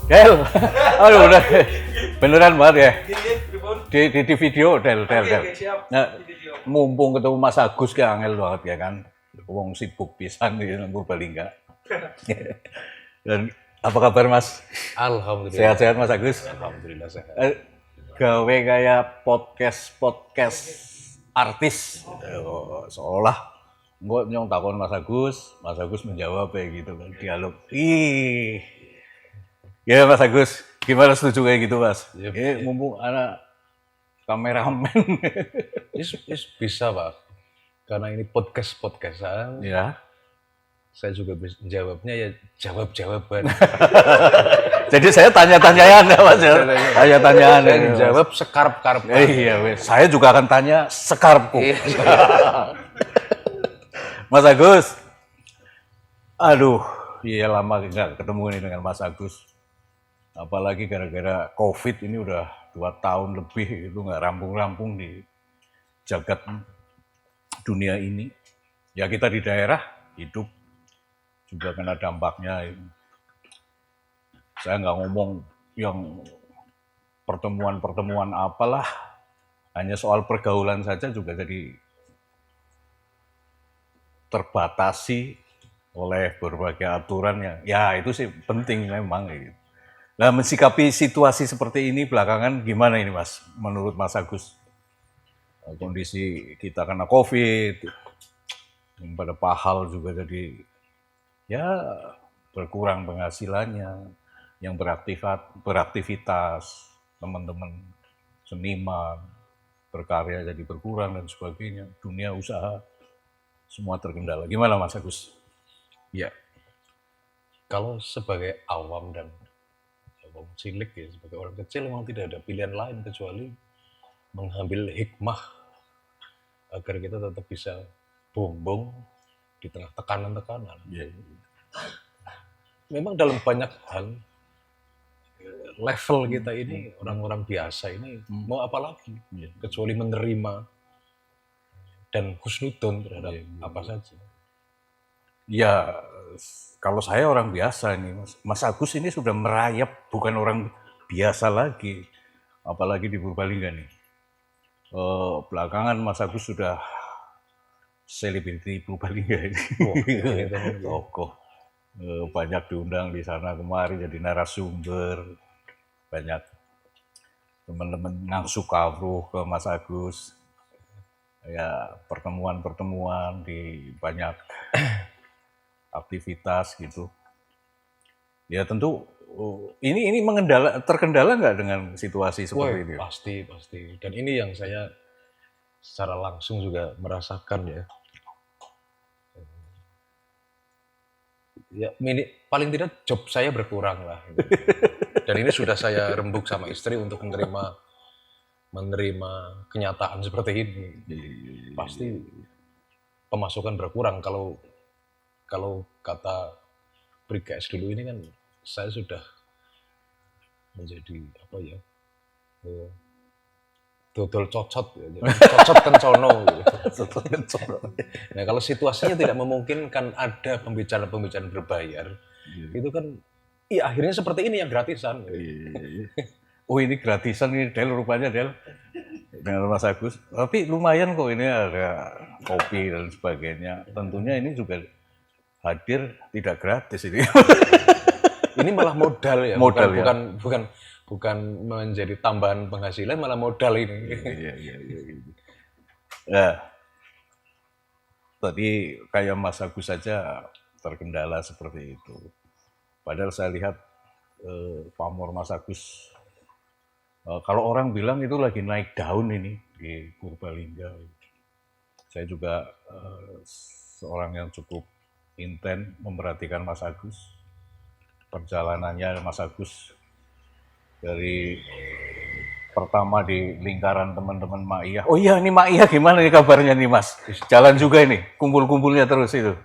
Del. Aduh udah beneran banget ya. Di video Del. Nah, mumpung ketemu Mas Agus ke angel banget ya kan. Wong sibuk pisan di Purbalingga. Dan apa kabar Mas? Alhamdulillah. Sehat-sehat Mas Agus? Alhamdulillah sehat. Gawe kayak podcast artis. Seolah gue nyong takon Mas Agus menjawab kayak gitu kan, dialog. Ya Mas Agus, gimana setuju kayak gitu Mas? Ya, mumpung anak kameramen. Bisa Pak, karena ini podcastan. Ya. Saya juga bisa jawabnya ya jawab-jawaban. Jadi saya tanya-tanyaan ya Mas ya. Tanya-tanyaan. Saya jawab sekarep-karep. Iya, saya juga akan tanya sekarepku. Mas Agus, aduh, iya lama nggak ketemu nih dengan Mas Agus. Apalagi gara-gara COVID ini udah 2 tahun lebih itu nggak rampung-rampung di jagat dunia ini. Ya kita di daerah hidup juga kena dampaknya. Saya nggak ngomong yang pertemuan apalah, hanya soal pergaulan saja juga jadi terbatasi oleh berbagai aturan yang ya itu sih penting memang gitu. Nah, mensikapi situasi seperti ini belakangan gimana ini Mas, menurut Mas Agus? Kondisi kita kena COVID, yang pada pahal juga jadi ya berkurang penghasilannya, yang beraktivitas, teman-teman seniman, berkarya jadi berkurang dan sebagainya, dunia usaha semua terkendala. Gimana Mas Agus? Ya, kalau sebagai awam dan cilik ya, sebagai orang kecil memang tidak ada pilihan lain kecuali mengambil hikmah agar kita tetap bisa bumbung di tengah tekanan-tekanan. Memang dalam banyak hal level kita ini orang-orang biasa ini mau apa lagi kecuali menerima dan husnudon terhadap apa saja. Ya, kalau saya orang biasa nih, Mas Agus ini sudah merayap, bukan orang biasa lagi, apalagi di Purbalingga nih. Belakangan Mas Agus sudah selebriti Purbalingga ini, tokoh. Banyak diundang di sana kemari jadi narasumber, banyak teman-teman ngangsu kawruh ke Mas Agus. Ya, pertemuan di banyak aktivitas gitu. Ya tentu ini terkendala nggak dengan situasi seperti ini? Pasti. Dan ini yang saya secara langsung juga merasakan ya. Ya paling tidak job saya berkurang lah. Dan ini sudah saya rembuk sama istri untuk menerima kenyataan seperti ini. Pasti pemasukan berkurang kalau kata Brigas dulu ini kan saya sudah menjadi apa ya, dodol cocot ya, cocot kencono gitu. Nah kalau situasinya tidak memungkinkan ada pembicaraan berbayar, itu kan akhirnya seperti ini yang gratisan. Oh ini gratisan ini Del rupanya Del dengan Mas Agus, tapi lumayan kok ini ada kopi dan sebagainya. Tentunya ini juga hadir tidak gratis ini. Ini malah modal ya, bukan menjadi tambahan penghasilan, malah modal ini. Iya. Ya, tadi kayak Mas Agus saja terkendala seperti itu. Padahal saya lihat pamor Mas Agus, kalau orang bilang itu lagi naik daun ini di Purbalingga. Saya juga seorang yang cukup intent memperhatikan Mas Agus, perjalanannya Mas Agus dari pertama di lingkaran teman-teman Maiyah. Oh iya, ini Maiyah gimana nih kabarnya nih Mas? Jalan juga ini, kumpul-kumpulnya terus itu.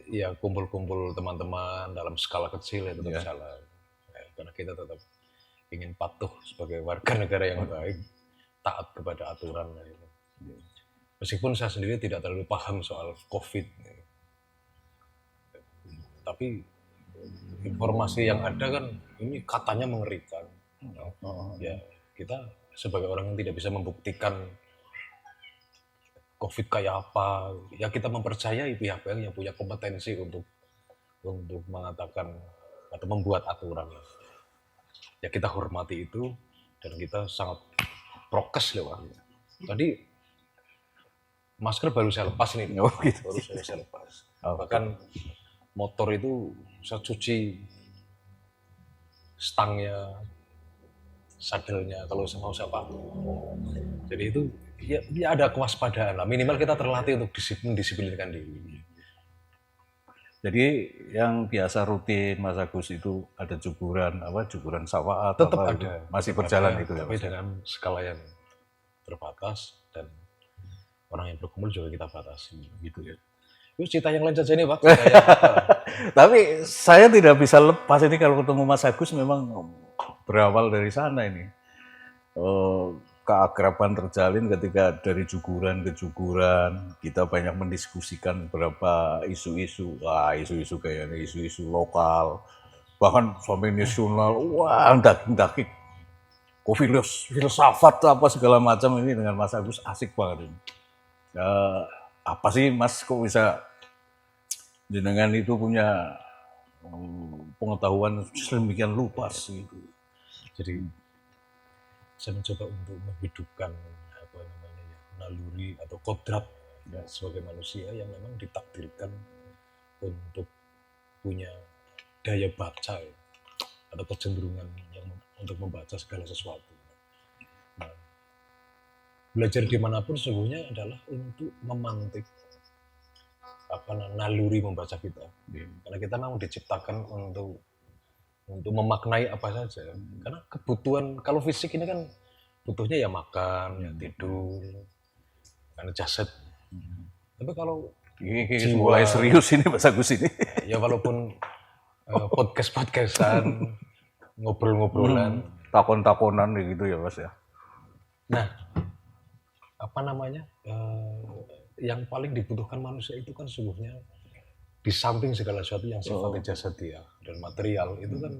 Iya, kumpul-kumpul teman-teman dalam skala kecil ya tetap jalan. Ya, karena kita tetap ingin patuh sebagai warga negara yang baik, taat kepada aturan. Meskipun saya sendiri tidak terlalu paham soal COVID. Tapi informasi yang ada kan ini katanya mengerikan. Oh, Ya, kita sebagai orang yang tidak bisa membuktikan COVID kayak apa, ya kita mempercayai pihak-pihak yang punya kompetensi untuk mengatakan atau membuat aturan. Ya kita hormati itu dan kita sangat prokes loh, Pak. Tadi masker baru saya lepas ini, Oh, gitu. baru saya lepas. Oke. Bahkan motor itu saya cuci stangnya, sadelnya kalau mau saya pakai. Jadi itu ya ada kewaspadaan lah. Minimal kita terlatih untuk mendisiplinkan diri. Jadi yang biasa rutin Mas Agus itu ada jukuran sawah Tetap apa ada. itu? Masih Tetap berjalan ada, itu ya. tapi Mas? dengan skala yang terbatas dan orang yang berkumpul juga kita batasi. Gitu ya. Itu cerita yang lain saja nih, Pak. Cerita yang apa? Tapi saya tidak bisa lepas ini kalau ketemu Mas Agus memang berawal dari sana ini. Keakraban terjalin ketika dari jukuran ke jukuran kita banyak mendiskusikan beberapa isu-isu, isu-isu kayaknya isu-isu lokal bahkan sampai nasional, daging-daging filsafat apa segala macam ini dengan Mas Agus asik banget ini. Apa sih Mas kok bisa jenengan itu punya pengetahuan sedemikian luas gitu. Jadi saya mencoba untuk menghidupkan apa namanya ya, naluri atau kodrat ya, sebagai manusia yang memang ditakdirkan untuk punya daya baca ya, atau kecenderungan yang untuk membaca segala sesuatu. Nah, belajar dimanapun sesungguhnya adalah untuk memantik naluri membaca kita. Karena kita memang diciptakan untuk memaknai apa saja. Karena kebutuhan, kalau fisik ini kan butuhnya ya makan, ya tidur, karena jasad. Tapi kalau Ini jiwa, mulai serius ini Mas Agus ini. ya walaupun podcast-podcastan, ngobrol-ngobrolan. Takon-takonan gitu ya Mas ya. Nah, apa namanya, yang paling dibutuhkan manusia itu kan sesungguhnya di samping segala sesuatu yang sifatnya jasadiah dan material itu kan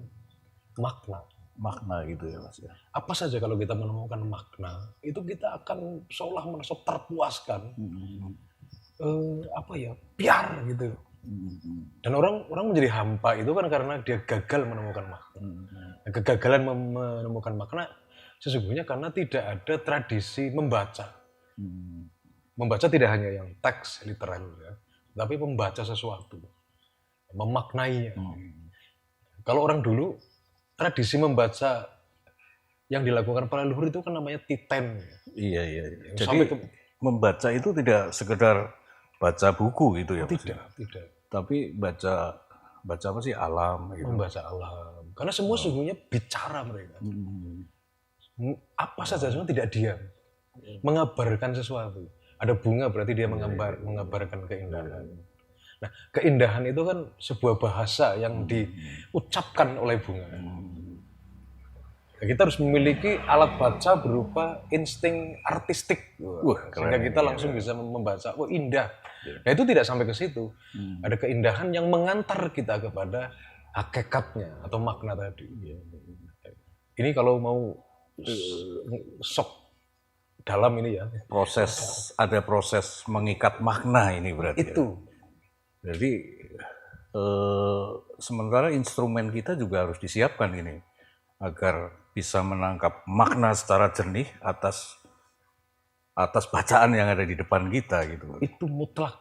makna gitu ya Mas ya. apa saja kalau kita menemukan makna itu kita akan seolah merasa terpuaskan biar gitu dan orang menjadi hampa itu kan karena dia gagal menemukan makna. Kegagalan menemukan makna sesungguhnya karena tidak ada tradisi membaca. Membaca tidak hanya yang teks literal ya, tapi membaca sesuatu, memaknainya. Kalau orang dulu tradisi membaca yang dilakukan para leluhur itu kan namanya titen. Iya. Jadi membaca itu tidak sekedar baca buku gitu ya? Tidak. Tapi baca apa sih alam? Gitu. Membaca alam. Karena semua sesungguhnya bicara mereka. Apa saja semua tidak diam. Mengabarkan sesuatu. Ada bunga berarti dia mengabarkan keindahan. Nah, keindahan itu kan sebuah bahasa yang diucapkan oleh bunga. Nah, kita harus memiliki alat baca berupa insting artistik. Sehingga kita langsung bisa membaca, indah. Nah itu tidak sampai ke situ. Ada keindahan yang mengantar kita kepada hakikatnya atau makna tadi. Ini kalau mau sok dalam ini ya. Ada proses mengikat makna ini berarti. Itu. Ya? Jadi sementara instrumen kita juga harus disiapkan ini agar bisa menangkap makna secara jernih atas bacaan yang ada di depan kita gitu. Itu mutlak.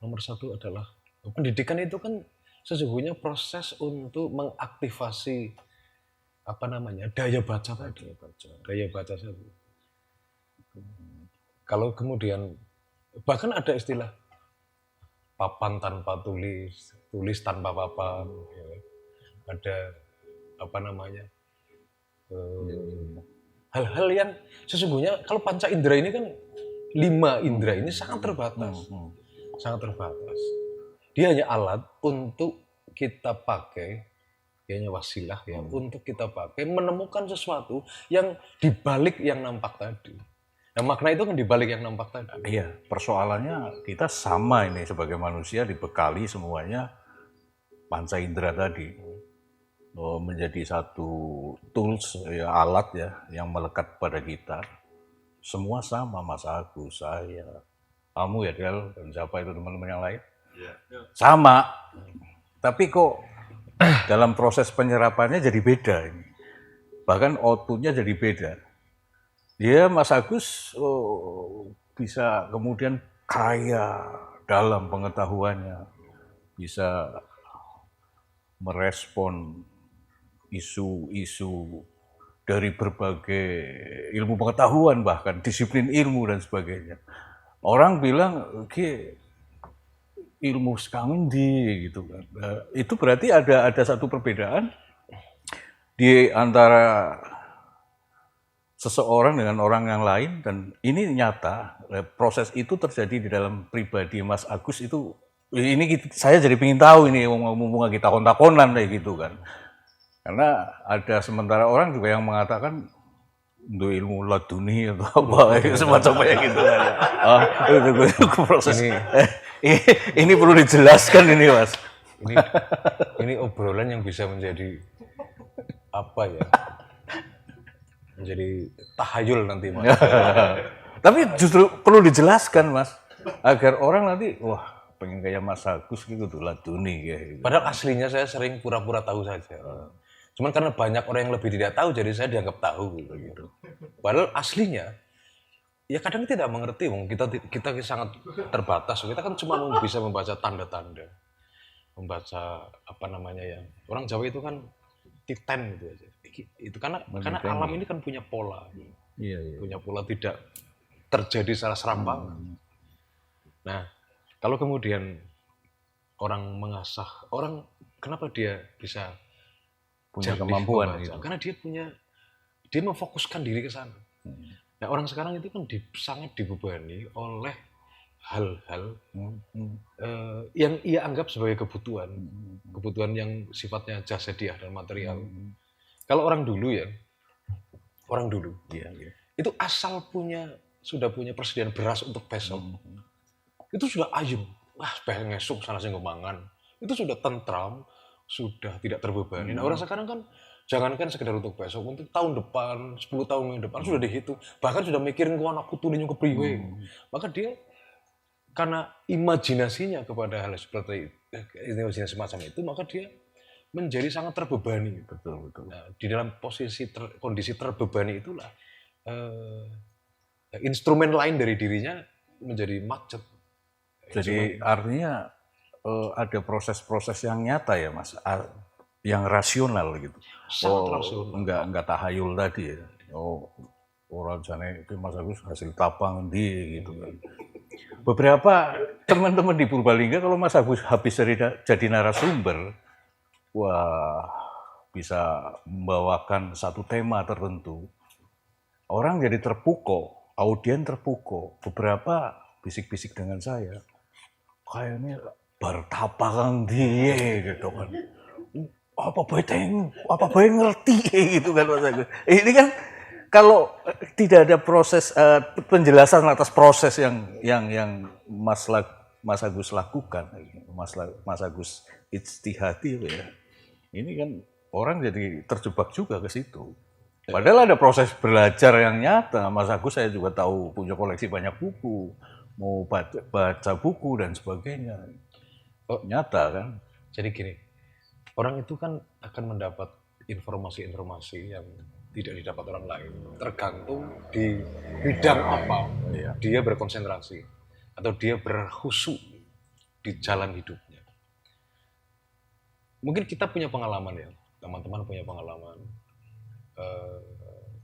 Nomor satu adalah pendidikan itu kan sesungguhnya proses untuk mengaktifasi daya baca tadi. Daya baca tadi. Kalau kemudian bahkan ada istilah papan tanpa tulis, tulis tanpa papan, ya. Ada hal-hal yang sesungguhnya kalau panca indera ini kan 5 indera ini sangat terbatas. Sangat terbatas. Dia hanya alat untuk kita pakai, dia hanya wasilah ya untuk kita pakai menemukan sesuatu yang dibalik yang nampak tadi. Nah, makna itu kan dibalik yang nampak tadi. Iya, persoalannya kita sama ini sebagai manusia dibekali semuanya panca indera tadi. menjadi satu tools ya, alat ya yang melekat pada kita. Semua sama, Mas Agus, saya, kamu ya Del, dan siapa itu teman-teman yang lain, sama. Tapi kok dalam proses penyerapannya jadi beda ini. Bahkan outputnya jadi beda. Ya Mas Agus bisa kemudian kaya dalam pengetahuannya, bisa merespon isu-isu dari berbagai ilmu pengetahuan, bahkan disiplin ilmu dan sebagainya. Orang bilang, oke, ilmu sekangendi gitu kan. Itu berarti ada satu perbedaan di antara seseorang dengan orang yang lain, dan ini nyata. Proses itu terjadi di dalam pribadi Mas Agus itu. Ini saya jadi pengen tahu ini, mumpung kita kontak-konan kayak gitu kan. Karena ada sementara orang juga yang mengatakan untuk ilmu laduni atau apa semacam kayak gitu kan. Itu proses ini perlu dijelaskan ini Mas. Ini obrolan yang bisa menjadi apa ya? Menjadi tahayul nanti Mas. Tapi justru perlu dijelaskan Mas, agar orang nanti wah pengen kayak Mas Agus gitu tuh laduni kayak gitu. Padahal aslinya saya sering pura-pura tahu saja. Cuman karena banyak orang yang lebih tidak tahu, jadi saya dianggap tahu gitu. Padahal aslinya, ya kadang tidak mengerti, kita sangat terbatas. Kita kan cuma bisa membaca tanda-tanda, membaca apa namanya ya. Orang Jawa itu kan titen gitu aja. Itu karena alam ini kan punya pola, punya pola tidak terjadi secara serampangan. Nah, kalau kemudian orang mengasah, orang kenapa dia bisa punya kemampuan gitu. Karena dia memfokuskan diri ke sana. Nah, orang sekarang itu kan sangat dibebani oleh hal-hal yang ia anggap sebagai kebutuhan yang sifatnya jasadiah dan material. Kalau orang dulu itu asal sudah punya persediaan beras untuk besok, itu sudah ayem. Wah, pengen ngesuk sana sing mangan. Itu sudah tentram, sudah tidak terbebani. Nah, orang sekarang kan jangankan sekedar untuk besok, untuk tahun depan, 10 tahun yang depan sudah dihitung. Bahkan sudah mikirin ku anak kutu nyung kepriwe. Maka dia karena imajinasinya kepada hal seperti imajinasi semacam itu, maka dia menjadi sangat terbebani. Betul. Nah, di dalam kondisi terbebani itulah instrumen lain dari dirinya menjadi macet. Jadi artinya ada proses-proses yang nyata ya Mas, yang rasional gitu. Sangat rasional. Enggak tahayul tadi ya. Orang jane itu Mas Agus hasil tapang di gitu kan. Beberapa teman-teman di Purbalingga kalau Mas Agus habis jadi narasumber, wah bisa membawakan satu tema tertentu. Orang jadi terpukau, audien terpukau. Beberapa bisik-bisik dengan saya, kayaknya bertapa kang dia gitu kan. Apa bae ngerti gitu kan Mas Agus. Ini kan kalau tidak ada proses penjelasan atas proses yang Mas Agus lakukan, Mas Agus ijtihadi ya. Ini kan orang jadi terjebak juga ke situ. Padahal ada proses belajar yang nyata. Mas Agus saya juga tahu punya koleksi banyak buku, mau baca buku dan sebagainya. Nyata kan. Jadi gini, orang itu kan akan mendapat informasi-informasi yang tidak didapat orang lain. Tergantung di bidang apa dia berkonsentrasi atau dia berkhusyuk di jalan hidupnya. Mungkin kita punya pengalaman ya, teman-teman punya pengalaman,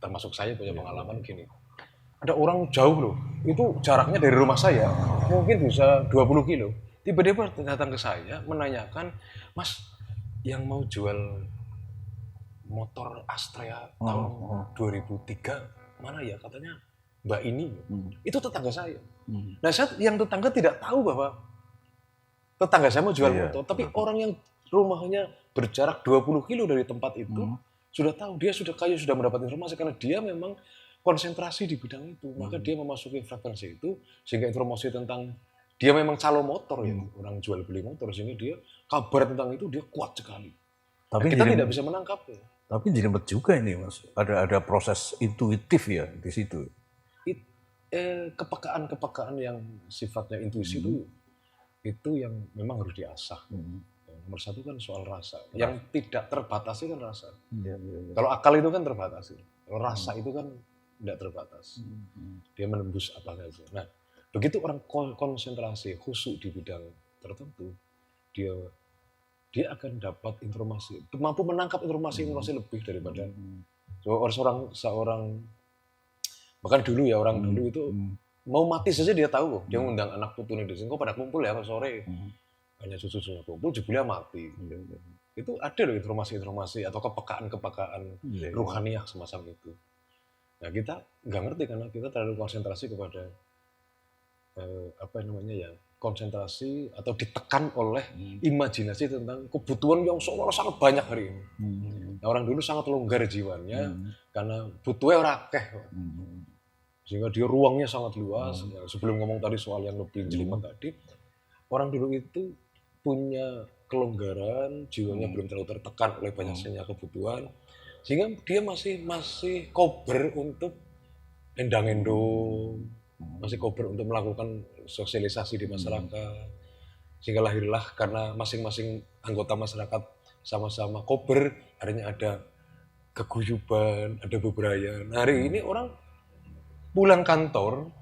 termasuk saya punya pengalaman gini. Ada orang jauh loh, itu jaraknya dari rumah saya mungkin bisa 20 kilo. Tiba-tiba datang ke saya menanyakan, Mas, yang mau jual motor Astrea tahun 2003 mana ya, katanya Mbak ini. Itu tetangga saya. Nah, yang tetangga tidak tahu bahwa tetangga saya mau jual motor, tapi orang yang rumahnya berjarak 20 kilo dari tempat itu sudah tahu, dia sudah mendapat informasi karena dia memang konsentrasi di bidang itu. Maka dia memasuki frekuensi itu sehingga informasi tentang dia memang calo motor ya, orang jual beli motor, sehingga dia kabar tentang itu dia kuat sekali. Tapi kita jadi tidak bisa menangkapnya. tapi jelimet juga ini Mas. Ada proses intuitif ya di situ. Kepekaan-kepekaan yang sifatnya intuisi itu yang memang harus diasah. Nomor satu kan soal rasa. Yang tidak terbatasi kan rasa. Kalau akal itu kan terbatasi. Kalau rasa itu kan tidak terbatas. Dia menembus apa saja. Nah, begitu orang konsentrasi khusyuk di bidang tertentu, dia akan dapat informasi, mampu menangkap informasi lebih daripada seorang bahkan dulu ya orang dulu itu mau mati saja dia tahu kok. Dia ngundang anak putune di sini, kok pada kumpul ya sore. Hanya cucu-cucunya kumpul, jebulnya mati. Itu ada loh informasi-informasi atau kepekaan-kepekaan ruhaniah semacam itu. Nah kita nggak ngerti karena kita terlalu konsentrasi kepada konsentrasi atau ditekan oleh imajinasi tentang kebutuhan yang seolah sangat banyak hari ini. Nah, orang dulu sangat longgar jiwanya karena butuhnya ora akeh. Sehingga dia ruangnya sangat luas. Ya, sebelum ngomong tadi soal yang lebih jelimet tadi, orang dulu itu punya kelonggaran, jiwanya belum terlalu tertekan oleh banyaknya kebutuhan, sehingga dia masih kober untuk endang-endong, masih kober untuk melakukan sosialisasi di masyarakat, sehingga lahirlah karena masing-masing anggota masyarakat sama-sama kober, akhirnya ada keguyuban, ada bebrayan. Nah, hari ini orang pulang kantor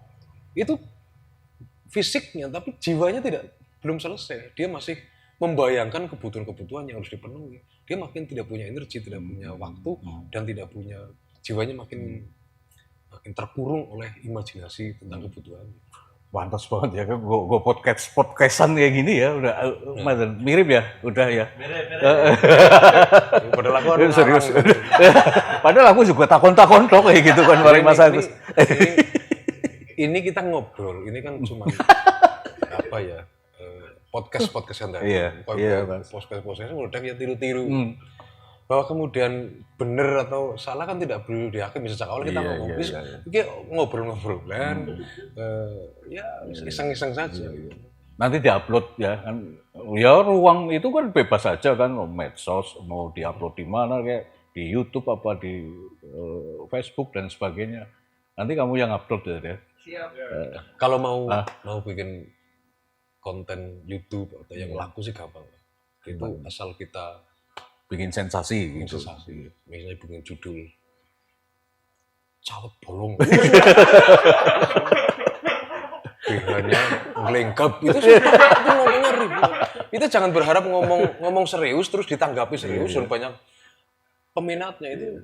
itu fisiknya tapi jiwanya belum selesai. Dia masih membayangkan kebutuhan-kebutuhan yang harus dipenuhi. Dia makin tidak punya energi, tidak punya waktu, dan tidak punya jiwanya makin terkurung oleh imajinasi tentang kebutuhan. Pantas banget ya kan gue podcastan kayak gini ya udah mirip ya udah ya. Padahal aku serius. Padahal aku juga takon-takon dong kayak gitu kan paling Mas Agus. Ini kita ngobrol, ini kan cuma apa ya podcast yang tadi. Podcast udah ya tiru-tiru. Bahwa kemudian benar atau salah kan tidak perlu dihakimi sejak awal kita ngomong. Ini ngobrol-ngobrol kan, ya iseng-iseng saja. Nanti diupload ya kan, ya ruang itu kan bebas saja kan, medsos mau diupload di mana kayak di YouTube apa di Facebook dan sebagainya. Nanti kamu yang upload ya. Siap. Kalau mau bikin konten YouTube atau yang laku sih gampang. Itu asal kita bikin sensasi gitu. Misalnya bikin judul Cawet Bolong. BH-nya ngelenggap itu ngomongnya ribut. Itu jangan berharap ngomong serius terus ditanggapi serius dan banyak peminatnya itu.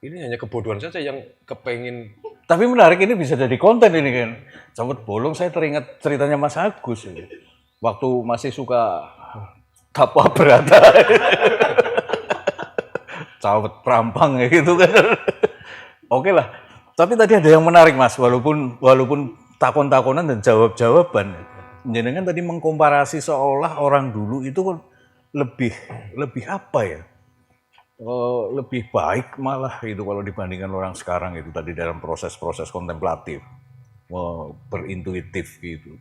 Ini hanya kebodohan saja yang kepengin. Tapi menarik, ini bisa jadi konten ini kan. Cawet Bolong, saya teringat ceritanya Mas Agus ini. Waktu masih suka tapa berata. Cawet prampang ya gitu kan. Oke lah. Tapi tadi ada yang menarik Mas, walaupun takon-takonan dan jawab-jawaban. Jenengan tadi mengkomparasi seolah orang dulu itu lebih apa ya? Lebih baik malah itu kalau dibandingkan orang sekarang itu tadi dalam proses-proses kontemplatif, berintuitif gitu.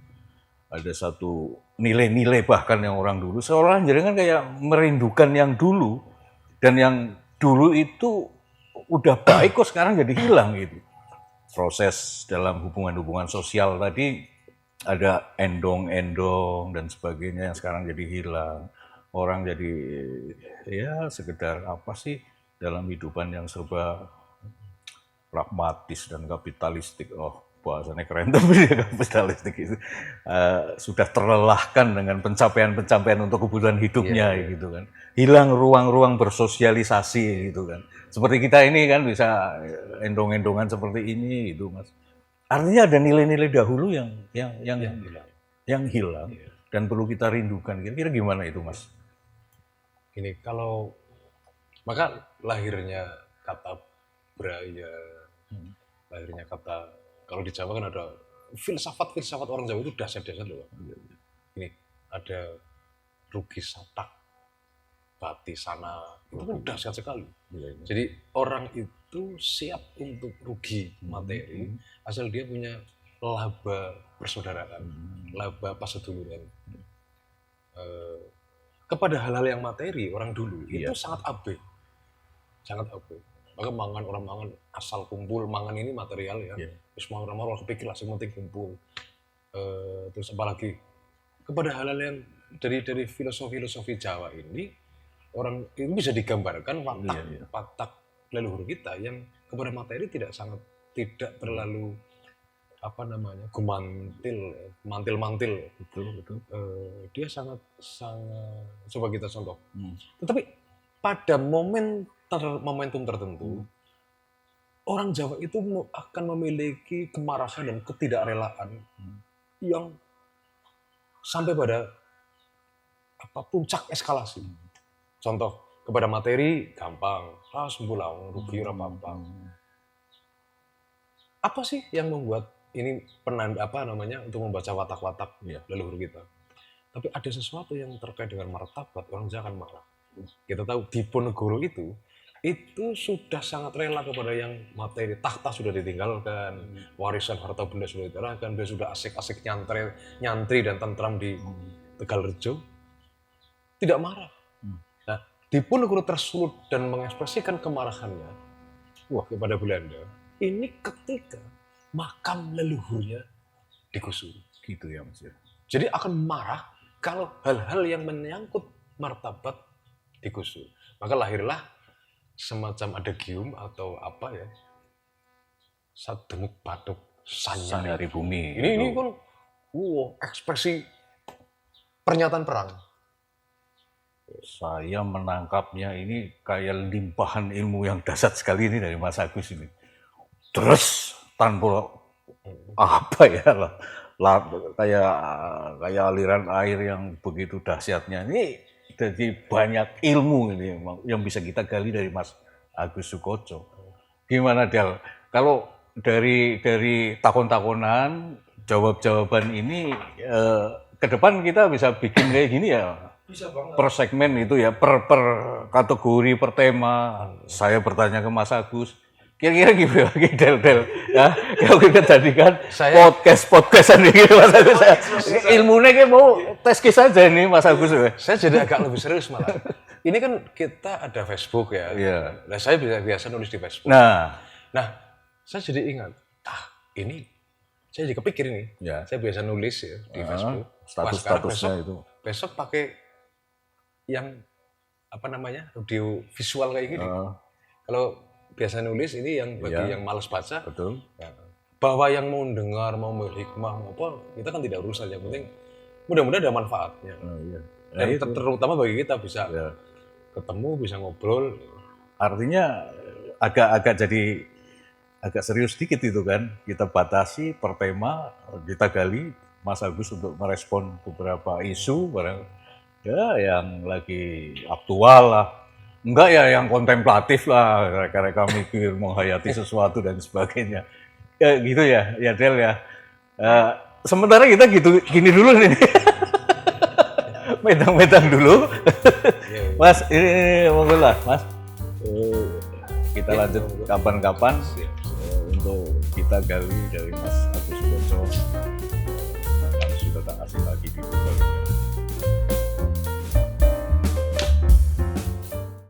Ada satu nilai-nilai bahkan yang orang dulu seolah jenengan kayak merindukan yang dulu, dan yang dulu itu udah baik kok sekarang jadi hilang gitu. Proses dalam hubungan-hubungan sosial tadi ada endong-endong dan sebagainya yang sekarang jadi hilang. Orang jadi ya sekedar apa sih dalam hidupan yang serba pragmatis dan kapitalistik. Oh, bahasanya keren tapi kapitalistik itu sudah terlelahkan dengan pencapaian-pencapaian untuk kebutuhan hidupnya gitu kan. Hilang ruang-ruang bersosialisasi gitu kan. Seperti kita ini kan bisa endong-endongan seperti ini gitu Mas. Artinya ada nilai-nilai dahulu yang hilang dan perlu kita rindukan. Kira-kira gimana itu Mas? Ini maka lahirnya kata Braya, lahirnya kata, kalau di Jawa kan ada filsafat orang Jawa itu dahsyat-dahsyat loh. Ini ada rugi satak, bati sana, itu kan dahsyat sekali. Jadi orang itu siap untuk rugi materi, asal dia punya laba persaudaraan, laba paseduluran. kepada hal-hal yang materi orang dulu Iya. itu sangat abe. Sangat abe. Maka orang mangan asal kumpul, mangan ini material ya. Iya. Terus mangan orang kepikir lah, yang penting kumpul. Terus apalagi kepada hal-hal yang dari filosofi Jawa ini, orang ini bisa digambarkan watak Iya. watak leluhur kita yang kepada materi tidak terlalu mantil-mantil. Betul. Dia sangat coba kita contoh. Hmm. Tetapi pada momentum tertentu, orang Jawa itu akan memiliki kemarahan dan ketidakrelaan yang sampai pada puncak eskalasi. Contoh, kepada materi gampang, sembulang, rugi apa-apa. Apa sih yang membuat ini penanda untuk membaca watak-watak leluhur kita? Tapi ada sesuatu yang terkait dengan martabat, orang Jawa akan marah. Kita tahu Diponegoro itu sudah sangat rela kepada yang materi, tahta sudah ditinggalkan, warisan harta benda sudah diserahkan, dia sudah asik-asik nyantri dan tentram di Tegalrejo, tidak marah. Nah, Diponegoro tersulut dan mengekspresikan kemarahannya kepada Belanda. Ini ketika makam leluhurnya digusur. Gitu ya Mas. Jadi akan marah kalau hal-hal yang menyangkut martabat digusur. Maka lahirlah semacam adagium atau Sademuk Bathuk Sanyari Bumi. Ini kan ekspresi pernyataan perang. Saya menangkapnya ini kayak limpahan ilmu yang dahsyat sekali ini dari Mas Agus ini. Terus tanpa kayak aliran air yang begitu dahsyatnya ini, jadi banyak ilmu ini yang bisa kita gali dari Mas Agus Sukoco. Gimana Del? Kalau dari takon-takonan, jawab-jawaban ini ke depan kita bisa bikin kayak gini ya? Bisa banget. Per segmen itu ya, per kategori, per tema. Saya bertanya ke Mas Agus, kira-kira gimana lagi Del ya? Kalau kita jadikan podcastan ini Mas Agus. Ilmunya kayak mau tes kisah aja nih Mas Agus. Saya jadi agak lebih serius malah. Ini kan kita ada Facebook ya. Iya. Nah, saya biasa nulis di Facebook. Nah, saya jadi ingat, ini saya juga kepikir ini. Ya. Saya biasa nulis ya di Facebook. Statusnya itu. Besok pakai yang audio visual kayak gini. Kalau biasa nulis ini yang bagi yang malas baca. Betul. Ya, bahwa yang mau dengar, mau berhikmah, mau apa, kita kan tidak urusan. Yang penting mudah-mudahan ada manfaatnya. Iya. Dan terutama bagi kita bisa ketemu, bisa ngobrol. Artinya agak serius dikit itu kan. Kita batasi per tema, kita gali Mas Agus untuk merespon beberapa isu yang lagi aktual lah. Enggak ya yang kontemplatif lah, mereka mikir menghayati sesuatu dan sebagainya. Ya gitu ya Del ya. Sementara kita gini dulu nih. Medang dulu. Mas, ini monggo lah, Mas. Kita lanjut kapan-kapan untuk kita gali dari Mas Agus Sukoco. Sudah tak asing lagi di Google.